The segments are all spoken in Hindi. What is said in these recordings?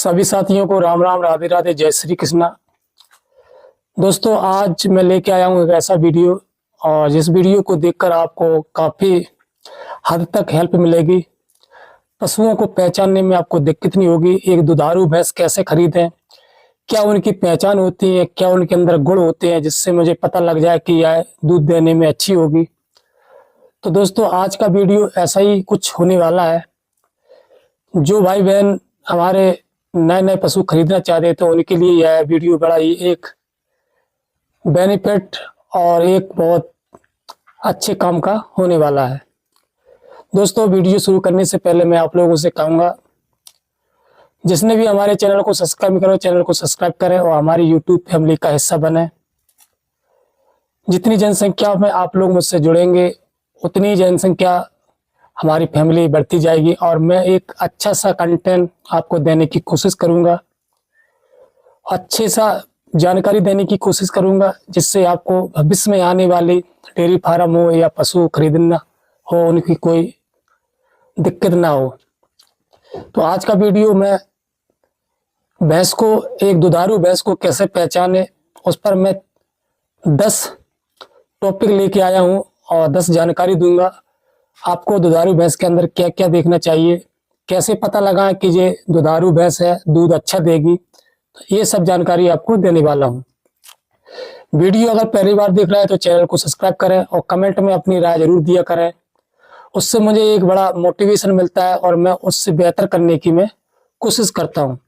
सभी साथियों को राम राम, राधे राधे, जय श्री कृष्णा। दोस्तों, आज मैं लेके आया हूँ एक ऐसा वीडियो और जिस वीडियो को देखकर आपको काफ़ी हद तक हेल्प मिलेगी। पशुओं को पहचानने में आपको दिक्कत नहीं होगी। एक दुधारू भैंस कैसे खरीदें, क्या उनकी पहचान होती है, क्या उनके अंदर गुण होते हैं जिससे मुझे पता लग जाए कि यह दूध देने में अच्छी होगी। तो दोस्तों, आज का वीडियो ऐसा ही कुछ होने वाला है। जो भाई बहन हमारे नए नए पशु खरीदना चाहते हैं तो उनके लिए यह वीडियो बड़ा ही एक बेनिफिट और एक बहुत अच्छे काम का होने वाला है। दोस्तों, वीडियो शुरू करने से पहले मैं आप लोगों से कहूँगा, जिसने भी हमारे चैनल को सब्सक्राइब करो, चैनल को सब्सक्राइब करें और हमारी यूट्यूब फैमिली का हिस्सा बने। जितनी जनसंख्या में आप लोग मुझसे जुड़ेंगे उतनी जनसंख्या हमारी फैमिली बढ़ती जाएगी और मैं एक अच्छा सा कंटेंट आपको देने की कोशिश करूंगा, अच्छे सा जानकारी देने की कोशिश करूंगा जिससे आपको भविष्य में आने वाली डेयरी फार्म हो या पशु खरीदना हो उनकी कोई दिक्कत ना हो। तो आज का वीडियो में भैंस को, एक दुधारू भैंस को कैसे पहचाने, उस पर मैं 10 टॉपिक लेके आया हूँ और 10 जानकारी दूंगा आपको। दुधारू भैंस के अंदर क्या क्या देखना चाहिए, कैसे पता लगाएं कि ये दुधारू भैंस है, दूध अच्छा देगी, तो ये सब जानकारी आपको देने वाला हूं। वीडियो अगर पहली बार देख रहे हैं तो चैनल को सब्सक्राइब करें और कमेंट में अपनी राय जरूर दिया करें। उससे मुझे एक बड़ा मोटिवेशन मिलता है और मैं उससे बेहतर करने की मैं कोशिश करता हूँ।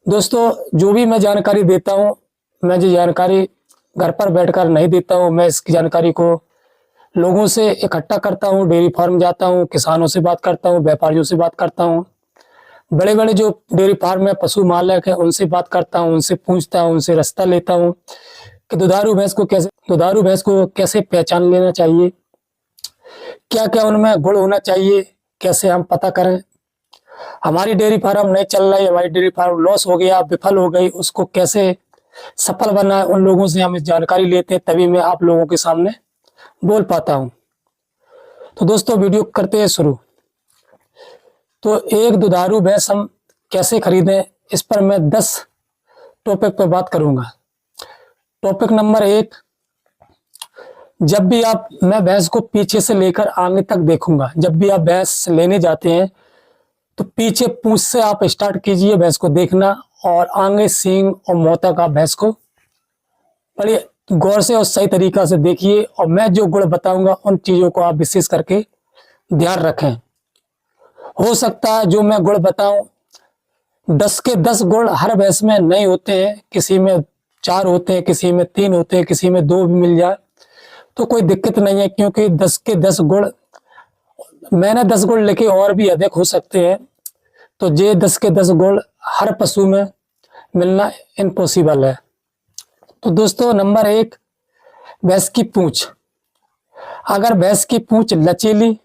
दोस्तों, जो भी मैं जानकारी देता हूँ, मैं जो जानकारी घर पर बैठकर नहीं देता हूँ, मैं इसकी जानकारी को लोगों से इकट्ठा करता हूँ, डेयरी फार्म जाता हूँ, किसानों से बात करता हूँ, व्यापारियों से बात करता हूँ, बड़े बड़े जो डेयरी फार्म में पशु मालिक है उनसे बात करता हूँ, उनसे पूछता हूँ, उनसे रास्ता लेता हूँ कि दुधारू भैंस को कैसे पहचान लेना चाहिए, क्या क्या उनमें गुण होना चाहिए, कैसे हम पता करें। हमारी डेयरी फार्म नहीं चल रही, हमारी डेयरी फार्म लॉस हो गया, विफल हो गई, उसको कैसे सफल बनाए, उन लोगों से हम इस जानकारी लेते हैं, तभी मैं आप लोगों के सामने बोल पाता हूं। तो दोस्तों, वीडियो करते हैं शुरू। तो एक दुधारू भैंस हम कैसे खरीदें, इस पर मैं 10 टॉपिक पर बात करूंगा। टॉपिक नंबर 1, जब भी मैं भैंस को पीछे से लेकर आगे तक देखूंगा। जब भी आप भैंस लेने जाते हैं तो पीछे पूंछ से आप स्टार्ट कीजिए भैंस को देखना और आगे सींग और मुंह तक आप भैंस को बड़ी गौर से और सही तरीका से देखिए और मैं जो गुण बताऊंगा उन चीजों को आप विशेष करके ध्यान रखें। हो सकता है जो मैं गुण बताऊं 10 के 10 गुण हर भैंस में नहीं होते हैं, किसी में 4 होते हैं, किसी में 3 होते हैं, किसी में 2 भी मिल जाए तो कोई दिक्कत नहीं है, क्योंकि 10 के 10 गुण मैंने 10 गुण लिखे और भी अधिक हो सकते हैं। तो ये 10 के 10 गुण हर पशु में मिलना इम्पॉसिबल है। तो दोस्तों, नंबर 1, भैंस की पूंछ। अगर भैंस की पूंछ लचीली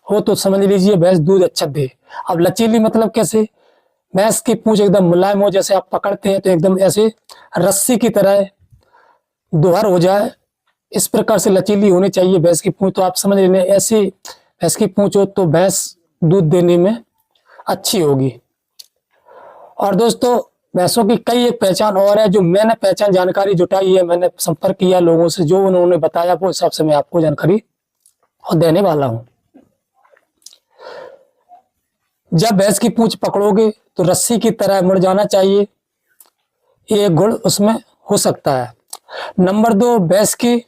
हो तो समझ लीजिए भैंस दूध अच्छा दे। अब लचीली मतलब कैसे, भैंस की पूंछ एकदम मुलायम हो, जैसे आप पकड़ते हैं तो एकदम ऐसे रस्सी की तरह दोहर हो जाए, इस प्रकार से लचीली होनी चाहिए भैंस की पूंछ। तो आप समझ लें ऐसी भैंस की पूंछ हो तो भैंस दूध देने में अच्छी होगी। और दोस्तों, भैंसों की कई एक पहचान और है जो मैंने पहचान जानकारी जुटाई है, मैंने संपर्क किया लोगों से, जो उन्होंने बताया वो हिसाब से मैं आपको जानकारी और देने वाला हूं। जब भैंस की पूंछ पकड़ोगे तो रस्सी की तरह मुड़ जाना चाहिए, ये गुण उसमें हो सकता है। नंबर 2, भैंस की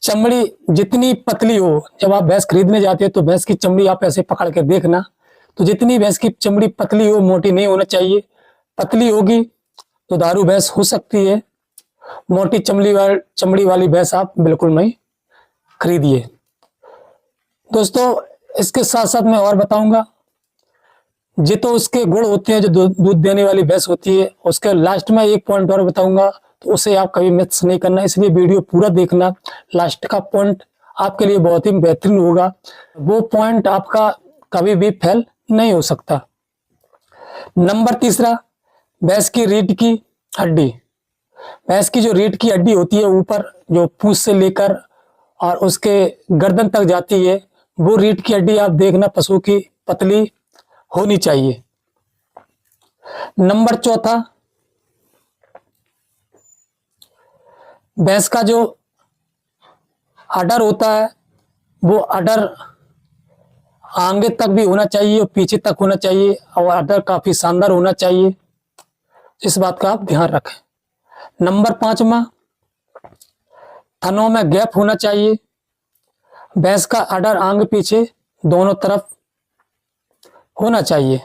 चमड़ी जितनी पतली हो, जब आप भैंस खरीदने जाते हैं तो भैंस की चमड़ी आप ऐसे पकड़ के देखना, तो जितनी भैंस की चमड़ी पतली हो, मोटी नहीं होना चाहिए। पतली होगी तो दुधारू भैंस हो सकती है, मोटी चमड़ी वाली भैंस आप बिल्कुल नहीं खरीदिए। दोस्तों, इसके साथ साथ मैं और बताऊंगा, जो तो उसके गुण होते हैं जो दूध देने वाली भैंस होती है, उसके लास्ट में एक पॉइंट और बताऊंगा, तो उसे आप कभी मिस नहीं करना, इसलिए वीडियो पूरा देखना। लास्ट का पॉइंट आपके लिए बहुत ही बेहतरीन होगा, वो पॉइंट आपका कभी भी फेल नहीं हो सकता। नंबर 3, भैंस की रीढ़ की हड्डी। भैंस की जो रीढ़ की हड्डी होती है ऊपर, जो पूंछ से लेकर और उसके गर्दन तक जाती है, वो रीढ़ की हड्डी आप देखना पशु की पतली होनी चाहिए। नंबर चौथा, भैंस का जो अडर होता है वो अडर आगे तक भी होना चाहिए और पीछे तक होना चाहिए और अडर काफी शानदार होना चाहिए। इस बात का आप ध्यान रखें। नंबर पांचवा, थनों में गैप होना चाहिए। भैंस का अडर आगे पीछे दोनों तरफ होना चाहिए।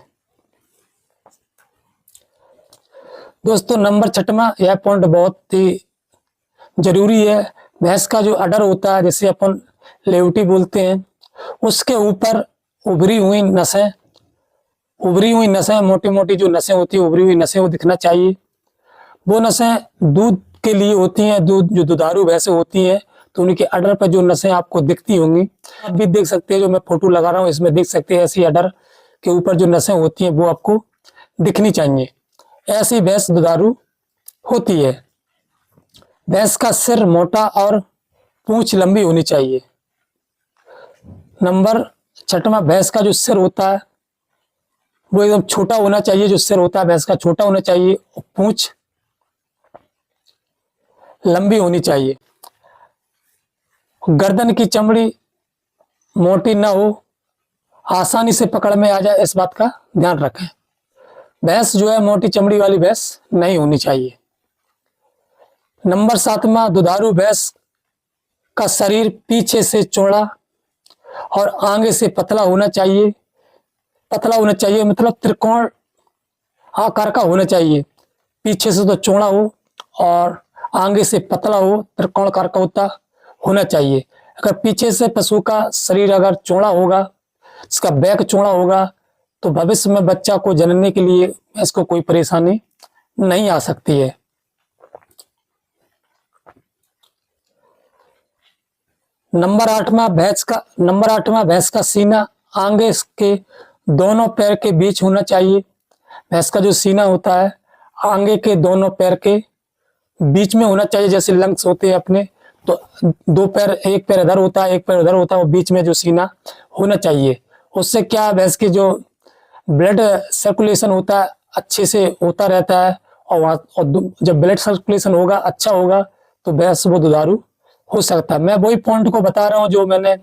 दोस्तों नंबर छठवां, यह पॉइंट बहुत ही जरूरी है। भैंस का जो अडर होता है, जैसे अपन लेवटी बोलते हैं, उसके ऊपर उभरी हुई नसें, मोटी मोटी जो नसें होती है, उभरी हुई नसें, वो दिखना चाहिए। वो नसें दूध के लिए होती हैं। दूध जो दुधारू भैंसें होती हैं तो उनके अडर पर जो नसें आपको दिखती होंगी, आप भी देख सकते हैं। जो मैं फोटो लगा रहा हूँ इसमें देख सकते हैं, ऐसी अडर के ऊपर जो नसें होती हैं वो आपको दिखनी चाहिए। ऐसी भैंस दुधारू होती है। भैंस का सिर मोटा और पूंछ लंबी होनी चाहिए। नंबर छठवां, भैंस का जो सिर होता है वो एकदम छोटा होना चाहिए। जो सिर होता है भैंस का छोटा होना चाहिए और पूंछ लंबी होनी चाहिए। गर्दन की चमड़ी मोटी ना हो, आसानी से पकड़ में आ जाए, इस बात का ध्यान रखें। भैंस जो है मोटी चमड़ी वाली भैंस नहीं होनी चाहिए। नंबर सातवां, दुधारू भैंस का शरीर पीछे से चौड़ा और आगे से पतला होना चाहिए। पतला होना चाहिए मतलब त्रिकोण आकार का होना चाहिए। पीछे से तो चौड़ा हो और आगे से पतला हो, त्रिकोण आकार का होना चाहिए। अगर पीछे से पशु का शरीर अगर चौड़ा होगा, इसका बैक चौड़ा होगा, तो भविष्य में बच्चा को जनने के लिए इसको कोई परेशानी नहीं आ सकती है। नंबर आठवां, भैंस का सीना आगे के दोनों पैर के बीच होना चाहिए। भैंस का जो सीना होता है आगे के दोनों पैर के बीच में होना चाहिए। जैसे लंग्स होते हैं अपने, तो दो पैर, एक पैर इधर होता है, एक पैर उधर होता है, और बीच में जो सीना होना चाहिए। उससे क्या है, भैंस की जो ब्लड सर्कुलेशन होता है अच्छे से होता रहता है। और जब ब्लड सर्कुलेशन होगा, अच्छा होगा, तो भैंस वो दुधारू हो सकता है। मैं वही पॉइंट को बता रहा हूँ जो मैंने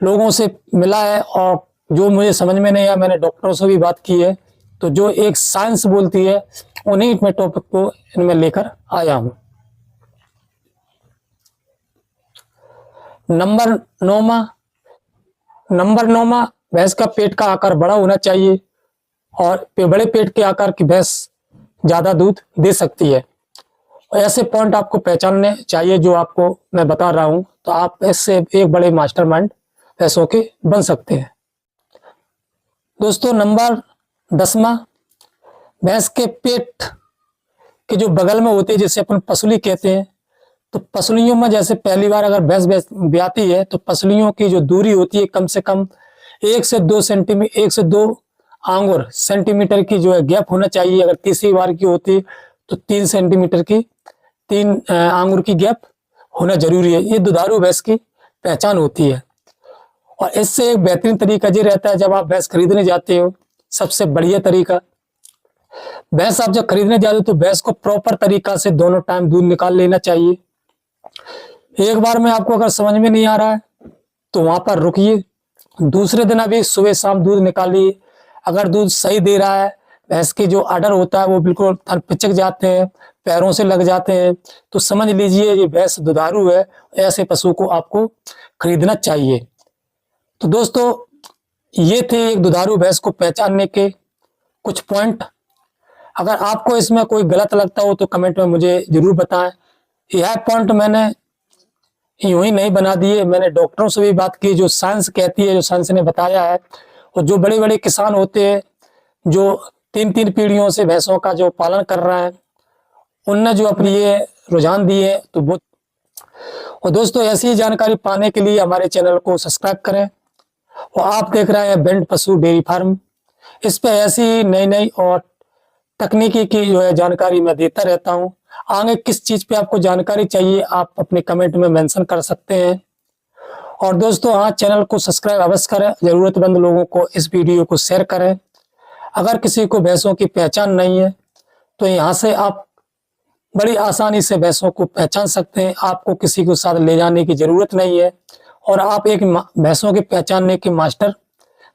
लोगों से मिला है और जो मुझे समझ में नहीं आया, मैंने डॉक्टरों से भी बात की है। तो जो एक साइंस बोलती है, उन्हीं में टॉपिक को इनमें लेकर आया हूं। नंबर नौमा, भैंस का पेट का आकार बड़ा होना चाहिए और बड़े पेट के आकार की भैंस ज्यादा दूध दे सकती है। ऐसे पॉइंट आपको पहचानने चाहिए जो आपको मैं बता रहा हूं, तो आप इससे एक बड़े मास्टरमाइंड भैंसों के बन सकते हैं। दोस्तों नंबर 10वां, भैंस के पेट के जो बगल में होती है, जैसे अपन पसली कहते हैं, तो पसलियों में जैसे पहली बार अगर भैंस ब्याती है तो पसलियों की जो दूरी होती है कम से कम 1 से 2 आंगुर सेंटीमीटर की जो है गैप होना चाहिए। अगर तीसरी बार की होती है तो 3 सेंटीमीटर की 3 आंगुर की गैप होना जरूरी है। ये दुधारू भैंस की पहचान होती है। और इससे एक बेहतरीन तरीका ये रहता है, जब आप भैंस खरीदने जाते हो, सबसे बढ़िया तरीका, भैंस आप जब खरीदने जाते हो तो भैंस को प्रॉपर तरीका से दोनों टाइम दूध निकाल लेना चाहिए। एक बार में आपको अगर समझ में नहीं आ रहा है तो वहां पर रुकिए, दूसरे दिन अभी सुबह शाम दूध निकालिए। अगर दूध सही दे रहा है, भैंस के जो अडर होता है वो बिल्कुल पिचक जाते हैं, पैरों से लग जाते हैं, तो समझ लीजिए ये भैंस दुधारू है। ऐसे पशु को आपको खरीदना चाहिए। तो दोस्तों ये थे एक दुधारू भैंस को पहचानने के कुछ पॉइंट। अगर आपको इसमें कोई गलत लगता हो तो कमेंट में मुझे जरूर बताएं। यह पॉइंट मैंने यूं ही नहीं बना दिए, मैंने डॉक्टरों से भी बात की, जो साइंस कहती है, जो साइंस ने बताया है। और जो बड़े बड़े किसान होते हैं जो 3 पीढ़ियों से भैंसों का जो पालन कर रहे हैं, उनने जो अपनी ये रुझान दिए, तो वो। और दोस्तों ऐसी जानकारी पाने के लिए हमारे चैनल को सब्सक्राइब करें। और आप देख रहे हैं बेंट पशु डेयरी फार्म। इस पे ऐसी नई और तकनीकी की जो है जानकारी मैं देता रहता हूं। आगे किस चीज पे आपको जानकारी चाहिए आप अपने कमेंट में मेंशन कर सकते हैं। और दोस्तों हाँ, चैनल को सब्सक्राइब अवश्य करें, जरूरतमंद लोगों को इस वीडियो को शेयर करें। अगर किसी को भैंसों की पहचान नहीं है तो यहाँ से आप बड़ी आसानी से भैंसों को पहचान सकते हैं। आपको किसी को साथ ले जाने की जरूरत नहीं है और आप एक भैंसों के पहचानने के मास्टर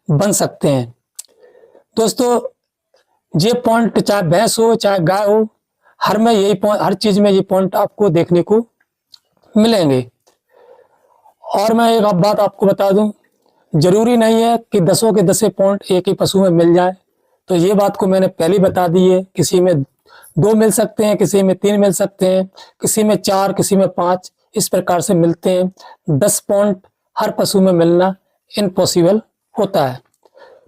बन सकते हैं। दोस्तों, ये पॉइंट चाहे भैंस हो चाहे गाय हो, हर चीज में ये पॉइंट आपको देखने को मिलेंगे। और मैं एक बात आपको बता दूं, जरूरी नहीं है कि 10 के 10 पॉइंट एक ही पशु में मिल जाए। तो ये बात को मैंने पहले बता दी है, किसी में 2 मिल सकते हैं, किसी में 3 मिल सकते हैं, किसी में 4, किसी में 5, इस प्रकार से मिलते हैं। 10 पॉइंट हर पशु में मिलना इम्पॉसिबल होता है।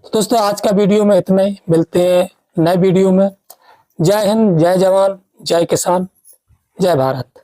तो दोस्तों, आज का वीडियो में इतना ही। मिलते हैं नए वीडियो में। जय हिंद, जय जवान, जय किसान, जय भारत।